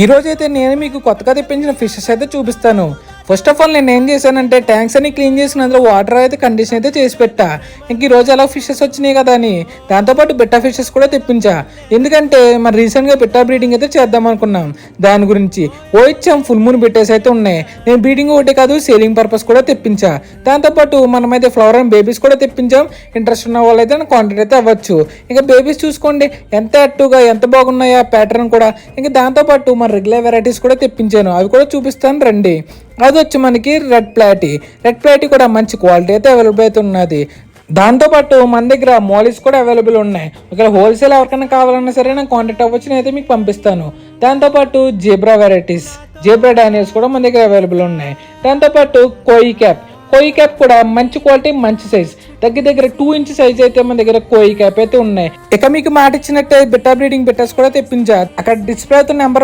ఈ రోజైతే నేను మీకు కొత్తగా తెప్పించిన ఫిషెస్ అయితే చూపిస్తాను. ఫస్ట్ ఆఫ్ ఆల్ నేను ఏం చేశానంటే ట్యాంక్స్ అన్ని క్లీన్ చేసిన అందులో వాటర్ అయితే కండిషన్ అయితే చేసి పెట్టా. ఇంక ఈ రోజు ఎలా ఫిషెస్ వచ్చినాయి కదా అని దాంతోపాటు బిట్టా ఫిషెస్ కూడా తెప్పించా. ఎందుకంటే మరి రీసెంట్గా బిట్టా బ్రీడింగ్ అయితే చేద్దాం అనుకున్నాం. దాని గురించి ఓహెచ్ఎం ఫుల్ మూన్ బిట్టేస్ అయితే ఉన్నాయి. నేను బ్రీడింగ్ ఒకటే కాదు సేలింగ్ పర్పస్ కూడా తెప్పించా. దాంతోపాటు మనమైతే ఫ్లవర్ అండ్ బేబీస్ కూడా తెప్పించాం. ఇంట్రెస్ట్ ఉన్న వాళ్ళు అయితే కాంటాక్ట్ అయితే అవ్వచ్చు. ఇంకా బేబీస్ చూసుకోండి ఎంత యాక్టివ్గా ఎంత బాగున్నాయో ప్యాటర్న్ కూడా. ఇంకా దాంతోపాటు మన రెగ్యులర్ వెరైటీస్ కూడా తెప్పించాను, అవి కూడా చూపిస్తాను రండి. అది వచ్చి మనకి రెడ్ ప్లాటీ కూడా మంచి క్వాలిటీ అయితే అవైలబుల్ అయితే ఉన్నది. దాంతోపాటు మన దగ్గర మోలీస్ కూడా అవైలబుల్ ఉన్నాయి. ఒకవేళ హోల్సేల్ ఎవరికైనా కావాలన్నా సరే నాకు కాంటాక్ట్ అవ్వచ్చు, నేనైతే మీకు పంపిస్తాను. దాంతోపాటు జేబ్రా వెరైటీస్, జేబ్రా డానియల్స్ కూడా మన దగ్గర అవైలబుల్ ఉన్నాయి. దాంతోపాటు కోయి క్యాప్ కూడా మంచి క్వాలిటీ మంచి సైజ్, దగ్గర 2 ఇంచ్ సైజ్ అయితే మన దగ్గర కోయి క్యాప్ అయితే ఉన్నాయి. ఇక మీకు మాట ఇచ్చినట్టే బిట్టా బ్రీడింగ్ బిట్టర్స్ కూడా తెప్పించా. అక్కడ డిస్ప్లే అయితే నెంబర్